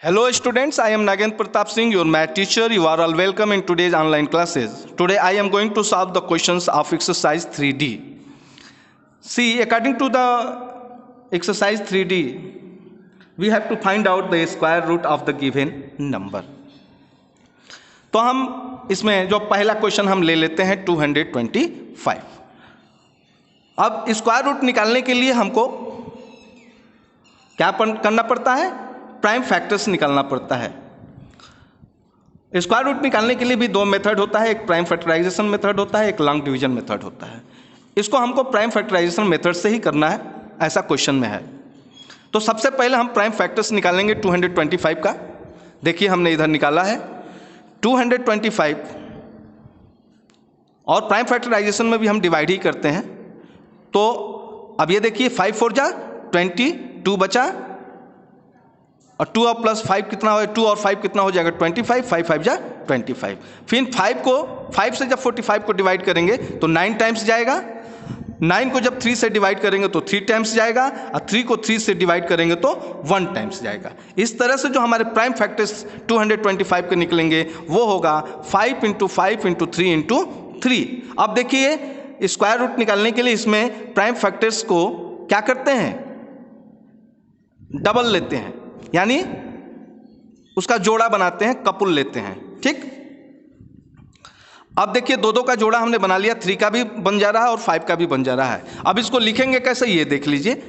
Hello students, I am Nagendra Pratap Singh, your math teacher. You are all welcome in today's online classes. Today I am going to solve the questions of exercise 3D. See, according to the exercise 3D, we have to find out the square root of the given number. तो हम इसमें जो पहला question हम ले लेते हैं 225. अब स्क्वायर रूट निकालने के लिए हमको क्या करना पड़ता है? प्राइम फैक्टर्स निकालना पड़ता है. स्क्वायर रूट निकालने के लिए भी दो मेथड होता है, एक प्राइम फैक्टराइजेशन मेथड होता है, एक लॉन्ग डिवीजन मेथड होता है. इसको हमको प्राइम फैक्टराइजेशन मेथड से ही करना है, ऐसा क्वेश्चन में है. तो सबसे पहले हम प्राइम फैक्टर्स निकालेंगे 225 का. देखिए हमने इधर निकाला है 225 और प्राइम फैक्टराइजेशन में भी हम डिवाइड ही करते हैं. तो अब ये देखिए 5 4 जा 20, 2 बचा और 2 और प्लस 5 कितना हो, 2 और 5 कितना हो जाएगा 25, 5 5 जा 25. फिर 5 से जब 45 को डिवाइड करेंगे तो 9 टाइम्स जाएगा. 9 को जब 3 से डिवाइड करेंगे तो 3 टाइम्स जाएगा और 3 को 3 से डिवाइड करेंगे तो 1 टाइम्स जाएगा. इस तरह से जो हमारे प्राइम फैक्टर्स 225 के निकलेंगे वो होगा 5 × 5 × 3 × 3. अब देखिए स्क्वायर रूट निकालने के लिए इसमें प्राइम फैक्टर्स को क्या करते हैं, डबल लेते हैं, यानी उसका जोड़ा बनाते हैं, कपुल लेते हैं. ठीक, अब देखिए दो का जोड़ा हमने बना लिया, 3 का भी बन जा रहा है और 5 का भी बन जा रहा है. अब इसको लिखेंगे कैसे ये देख लीजिए.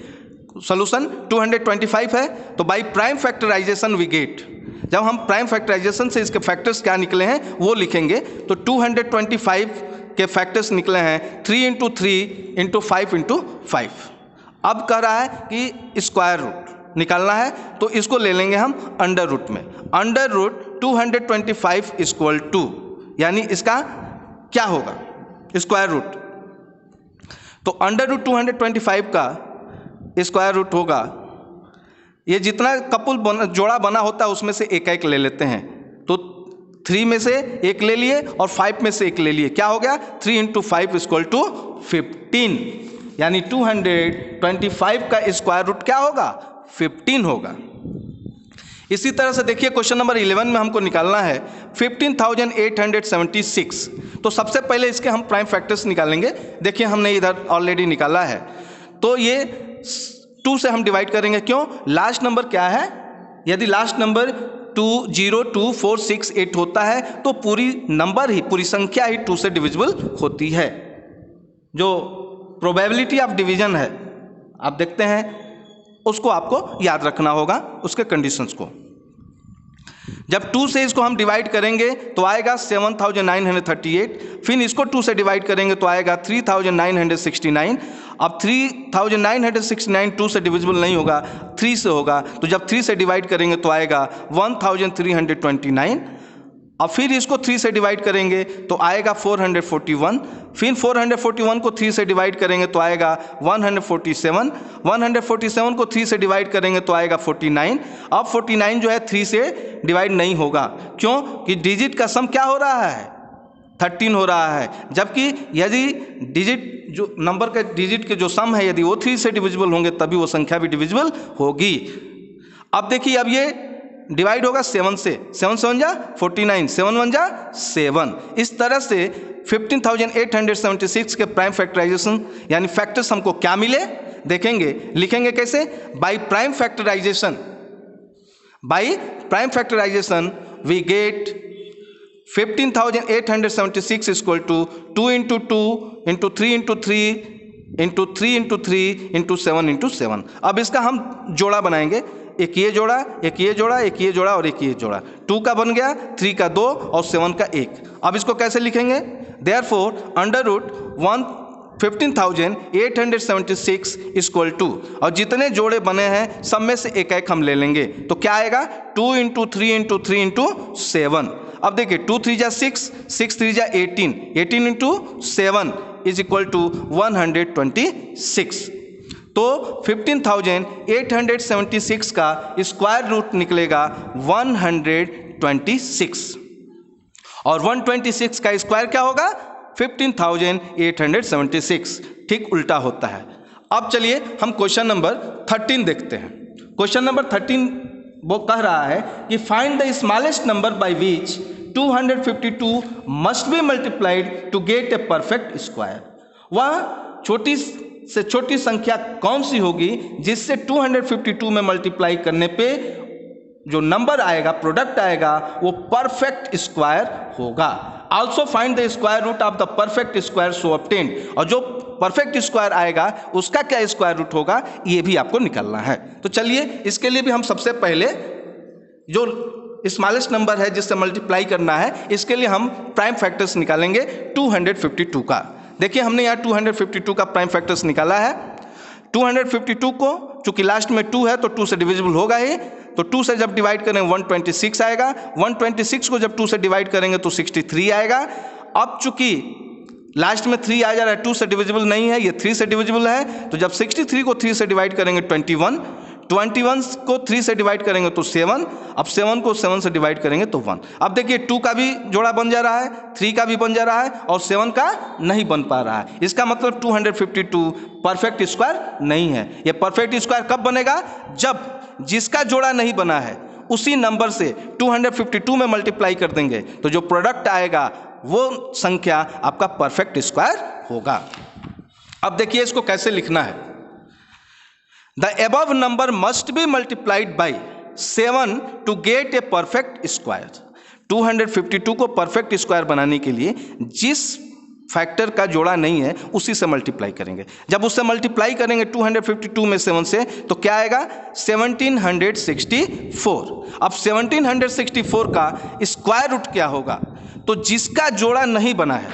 सॉल्यूशन 225 है तो by prime factorization we get, जब हम प्राइम फैक्टराइजेशन से इसके फैक्टर्स क्या निकले हैं वो लिखेंगे तो 225 के फैक्टर्स निकले हैं 3 × 3 × 5 × 5. अब कह रहा है कि स्क्वायर रूट निकालना है तो इसको ले लेंगे हम अंडर रूट में. अंडर रूट 225 इक्वल टू, यानी इसका क्या होगा स्क्वायर रूट. तो अंडर रूट 225 का स्क्वायर रूट होगा, ये जितना कपुल जोड़ा बना होता है उसमें से एक एक ले लेते हैं. तो 3 में से एक ले लिए और 5 में से एक ले लिए, क्या हो गया 3 × 5 इक्वल टू 15, यानी 225 का स्क्वायर रूट क्या होगा 15 होगा. इसी तरह से देखिए क्वेश्चन नंबर 11 में हमको निकालना है 15,876. तो सबसे पहले इसके हम प्राइम फैक्टर्स निकालेंगे. देखिए हमने इधर ऑलरेडी निकाला है तो ये 2 से हम डिवाइड करेंगे. क्यों, लास्ट नंबर क्या है, यदि लास्ट नंबर 2 0 2 4 6 8 होता है तो पूरी नंबर ही, पूरी संख्या ही 2 से डिविजिबल होती है. जो प्रोबेबिलिटी ऑफ डिवीजन है आप देखते हैं, उसको आपको याद रखना होगा, उसके कंडीशंस को. जब 2 से इसको हम डिवाइड करेंगे तो आएगा 7,938. फिर इसको 2 से डिवाइड करेंगे तो आएगा 3,969. अब 3,969 2 से डिविजिबल नहीं होगा, 3 से होगा. तो जब 3 से डिवाइड करेंगे तो आएगा 1,329. अब फिर इसको 3 से डिवाइड करेंगे तो आएगा 441. फिर 441 को 3 से डिवाइड करेंगे तो आएगा 147. 147 को 3 से डिवाइड करेंगे तो आएगा 49. अब 49 जो है 3 से डिवाइड नहीं होगा, क्यों कि डिजिट का सम क्या हो रहा है 13 हो रहा है. जबकि यदि डिजिट जो नंबर के डिजिट के जो सम है यदि वो 3 से डिविजिबल होंगे तभी वो संख्या भी डिविजिबल होगी. अब देखिए अब ये डिवाइड होगा 7 से, 7 7 जा 49, 7 1 जा 7. इस तरह से 15,876 के प्राइम फैक्टराइजेशन यानी फैक्टर्स हमको क्या मिले देखेंगे. लिखेंगे कैसे, by prime factorization. By prime factorization we get 15,876 equal to 2 × 2 × 3 × 3 × 3 × 3 × 7 × 7. अब इसका हम जोड़ा बनाएंगे, एक ये जोड़ा, एक ये जोड़ा, एक ये जोड़ा और एक ये जोड़ा. 2 का बन गया, 3 का 2 और 7 का 1. अब इसको कैसे लिखेंगे, therefore under root 15,876 equal to, और जितने जोड़े बने हैं सब में से एक एक हम ले लेंगे तो क्या आएगा 2 × 3 × 3 × 7. अब देखिए 2 3 जा 6, 6 3 जा 18, 18 × 7 इज इक्वल टू 126. तो 15,876 का स्क्वायर रूट निकलेगा 126 और 126 का स्क्वायर क्या होगा 15,876. ठीक उल्टा होता है. अब चलिए हम क्वेश्चन नंबर 13 देखते हैं. क्वेश्चन नंबर 13 वो कह रहा है कि find the smallest number by which 252 must be multiplied to get a perfect square. वह छोटी से छोटी संख्या कौन सी होगी जिससे 252 में मल्टीप्लाई करने पे जो नंबर आएगा, प्रोडक्ट आएगा, वो परफेक्ट स्क्वायर होगा। Also find the square root of the perfect square so obtained, और जो परफेक्ट स्क्वायर आएगा उसका क्या स्क्वायर रूट होगा, ये भी आपको निकालना है। तो चलिए इसके लिए भी हम सबसे पहले जो स्मॉलेस्ट नंबर है जिससे मल्टीप्लाई करना है, इसके लिए हम प्राइम फैक्टर्स निकालेंगे 252 का। देखिए हमने यहाँ 252 का प्राइम फैक्टर्स निकाला है। 252 को चूंकि लास्ट में 2 है तो 2 से डिविजिबल होगा ही, तो 2 से जब डिवाइड करेंगे 126 आएगा। 126 को जब 2 से डिवाइड करेंगे तो 63 आएगा। अब चूंकि लास्ट में 3 आ जा रहा है, 2 से डिविजिबल नहीं है, ये 3 से डिविजिबल है, तो जब 63 को 3 से डिवाइड करेंगे 21, 21 को 3 से डिवाइड करेंगे तो 7, अब 7 को 7 से डिवाइड करेंगे तो 1। अब देखिए 2 का भी जोड़ा बन जा रहा है, 3 का भी बन जा रहा है और 7 का नहीं बन पा रहा है। इसका मतलब 252 परफेक्ट स्क्वायर नहीं है। ये परफेक्ट स्क्वायर कब बनेगा, जब जिसका जोड़ा नहीं बना है उसी नंबर से 252 में मल्टीप्लाई कर देंगे तो जो प्रोडक्ट आएगा वो संख्या आपका परफेक्ट स्क्वायर होगा। अब देखिए इसको कैसे लिखना है। The above number must be multiplied by 7 to get a perfect square. 252 को परफेक्ट स्क्वायर बनाने के लिए जिस फैक्टर का जोड़ा नहीं है उसी से मल्टीप्लाई करेंगे। जब उससे मल्टीप्लाई करेंगे 252 में 7 से तो क्या आएगा 1764। अब 1764 का स्क्वायर रूट क्या होगा, तो जिसका जोड़ा नहीं बना है,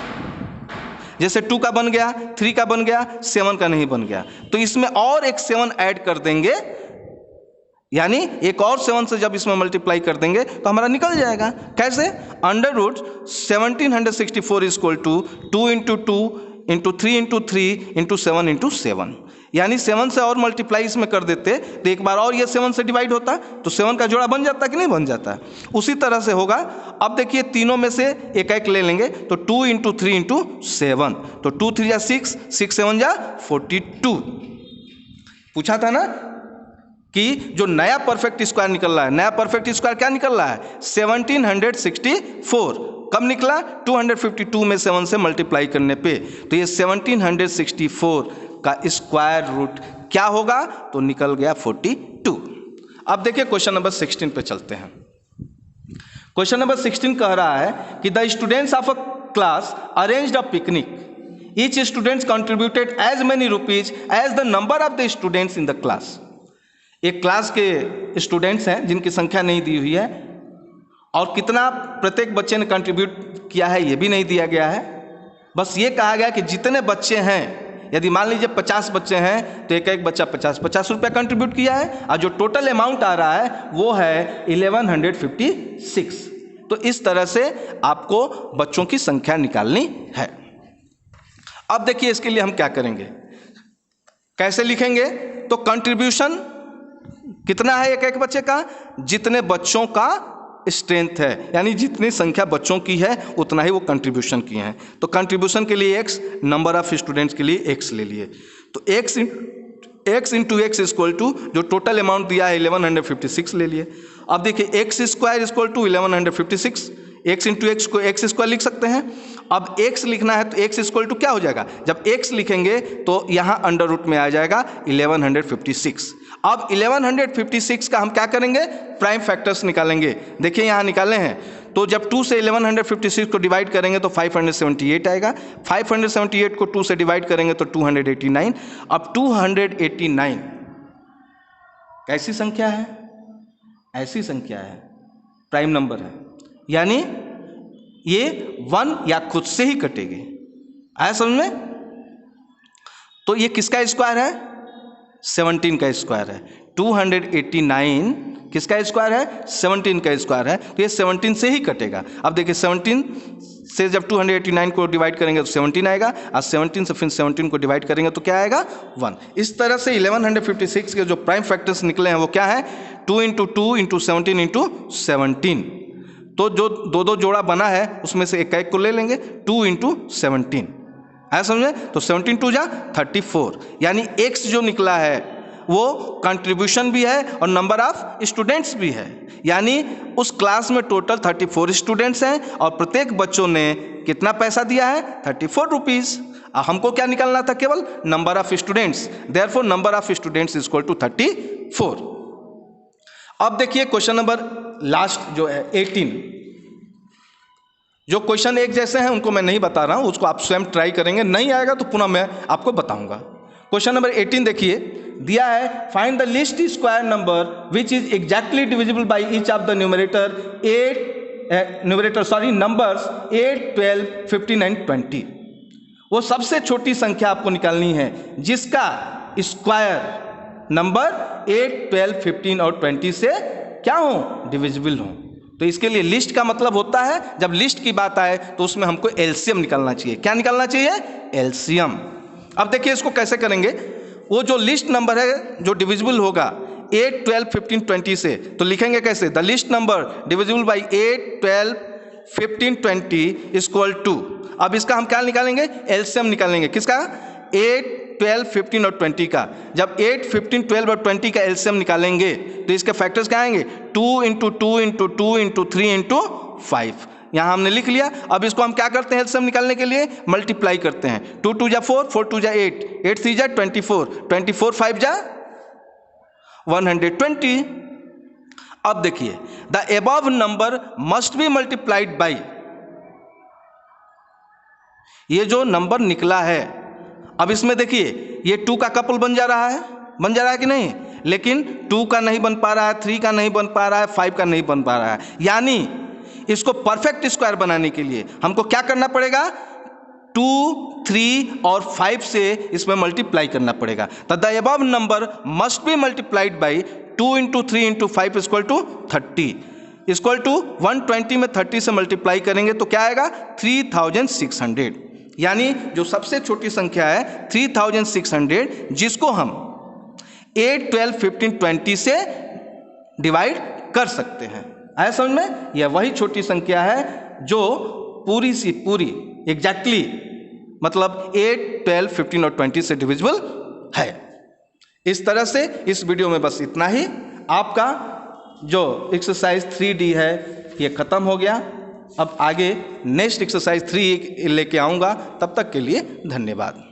जैसे 2 का बन गया, 3 का बन गया, 7 का नहीं बन गया, तो इसमें और एक 7 ऐड कर देंगे, यानी एक और 7 से जब इसमें मल्टीप्लाई कर देंगे तो हमारा निकल जाएगा। कैसे, under root 1764 is equal to 2 into 2 into 3 into 3 into 7 into 7, यानी 7 से और मल्टीप्लाई इसमें कर देते तो एक बार और ये 7 से डिवाइड होता तो 7 का जोड़ा बन जाता कि नहीं बन जाता। उसी तरह से होगा। अब देखिए तीनों में से एक एक ले लेंगे तो 2 इंटू 3 इंटू 7, तो 2 3 जा 6, 6 7 जा 42। पूछा था ना कि जो नया परफेक्ट स्क्वायर निकल रहा है, नया परफेक्ट स्क्वायर क्या निकल रहा है 1764। कब निकला, 252 में 7 से मल्टीप्लाई करने पे, तो ये 1764 का स्क्वायर रूट क्या होगा, तो निकल गया 42। अब देखिए क्वेश्चन नंबर 16 पे चलते हैं। क्वेश्चन नंबर 16 कह रहा है कि the students of a class arranged a picnic, each students contributed as many rupees as the number of the students in the class. एक क्लास के स्टूडेंट्स हैं जिनकी संख्या नहीं दी हुई है और कितना प्रत्येक बच्चे ने कंट्रीब्यूट किया है ये भी नहीं दिया गया है। बस ये कहा गया कि जितने बच्चे हैं, यदि मान लीजिए 50 बच्चे हैं तो एक एक बच्चा 50-50 रुपया कंट्रीब्यूट किया है और जो टोटल अमाउंट आ रहा है वो है 1156। तो इस तरह से आपको बच्चों की संख्या निकालनी है। अब देखिए इसके लिए हम क्या करेंगे, कैसे लिखेंगे, तो कंट्रीब्यूशन कितना है एक एक बच्चे का, जितने बच्चों का स्ट्रेंथ है, यानी जितनी संख्या बच्चों की है उतना ही वो कंट्रीब्यूशन किए हैं। तो कंट्रीब्यूशन के लिए x, नंबर ऑफ स्टूडेंट्स के लिए x ले लिए, तो x into x equal to जो टोटल अमाउंट दिया है 1156 ले लिए। अब देखिए x square equal to 1156, x into x को एक्स स्क्वायर लिख सकते हैं। अब x लिखना है तो x इक्वल टू क्या हो जाएगा, जब x लिखेंगे तो यहाँ अंडर रूट में आ जाएगा 1156। अब 1156 का हम क्या करेंगे, प्राइम फैक्टर्स निकालेंगे। देखिए यहाँ निकाले हैं, तो जब 2 से 1156 को डिवाइड करेंगे तो 578 आएगा। 578 को 2 से डिवाइड करेंगे तो 289। अब 289 कैसी संख्या है, ऐसी संख्या है, प्राइम नंबर है, यानी ये 1 या खुद से ही कटेगी। आया समझ में, तो ये किसका स्क्वायर है, 17 का स्क्वायर है। 289 किसका स्क्वायर है, 17 का स्क्वायर है, तो ये 17 से ही कटेगा। अब देखिए 17 से जब 289 को डिवाइड करेंगे तो 17 आएगा, और 17 से फिर 17 को डिवाइड करेंगे तो क्या आएगा 1। इस तरह से 1156 के जो प्राइम फैक्टर्स निकले हैं वो क्या है, 2 इंटू 2 इंटू 17 इंटू 17। तो जो दो जोड़ा बना है उसमें से एक एक को ले लेंगे, 2 इंटू 17। ऐसा समझे, तो 17 2 जा 34, यानी x जो निकला है वो कंट्रीब्यूशन भी है और नंबर ऑफ स्टूडेंट्स भी है। यानी उस क्लास में टोटल 34 स्टूडेंट्स हैं और प्रत्येक बच्चों ने कितना पैसा दिया है, 34 रुपीज़। हमको क्या निकालना था, केवल number of students. Therefore number of students is equal to 34। अब देखिए क्वेश्चन नंबर लास्ट जो है 18। जो क्वेश्चन एक जैसे हैं उनको मैं नहीं बता रहा हूं, उसको आप स्वयं ट्राई करेंगे, नहीं आएगा तो पुनः मैं आपको बताऊंगा। क्वेश्चन नंबर 18 देखिए, दिया है find the least square number which is exactly divisible by each of the numbers 8, 12, 15 and 20। वो सबसे छोटी संख्या आपको निकालनी है जिसका स्क्वायर नंबर 8, 12, 15 और 20 से क्या हो, डिविजिबल हो। तो इसके लिए लिस्ट का मतलब होता है, जब लिस्ट की बात आए तो उसमें हमको एलसीएम निकालना चाहिए। क्या निकालना चाहिए, एलसीएम। अब देखिए इसको कैसे करेंगे। वो जो लिस्ट नंबर है जो डिविजिबल होगा 8, 12, 15, 20 से, तो लिखेंगे कैसे, the list number divisible by 8, 12, 15, 20 equal to. अब इसका हम क्या निकालेंगे, एलसीएम निकालेंगे। किसका, 8, 12, 15 और 20 का। जब 8, 15, 12 और 20 का एलसीएम निकालेंगे तो इसके फैक्टर्स क्या आएंगे, 2 इंटू 2 इंटू 2 इंटू 3 इंटू 5। यहाँ हमने लिख लिया। अब इसको हम क्या करते हैं, एलसीएम निकालने के लिए मल्टीप्लाई करते हैं। 2 2 जा 4, 4 2 जा 8, 8 3 जा 24, 24 5 जा 120। अब देखिए the above number must be multiplied by, ये जो नंबर निकला है, अब इसमें देखिए ये 2 का कपल बन जा रहा है कि नहीं, लेकिन 2 का नहीं बन पा रहा है, 3 का नहीं बन पा रहा है, 5 का नहीं बन पा रहा है। यानी इसको परफेक्ट स्क्वायर बनाने के लिए हमको क्या करना पड़ेगा, 2, 3 और 5 से इसमें मल्टीप्लाई करना पड़ेगा। तो the above number must be multiplied by 2 into 3 into 5 equal to 30 equal to 120 में 30 से मल्टीप्लाई करेंगे तो क्या आएगा, 3600। यानी जो सबसे छोटी संख्या है 3600, जिसको हम 8, 12, 15, 20 से डिवाइड कर सकते हैं। आया समझ में, यह वही छोटी संख्या है जो पूरी सी पूरी एग्जैक्टली मतलब 8, 12, 15 और 20 से डिविजिबल है। इस तरह से इस वीडियो में बस इतना ही। आपका जो एक्सरसाइज 3D है ये खत्म हो गया। अब आगे नेक्स्ट एक्सरसाइज 3 लेके आऊँगा। तब तक के लिए धन्यवाद।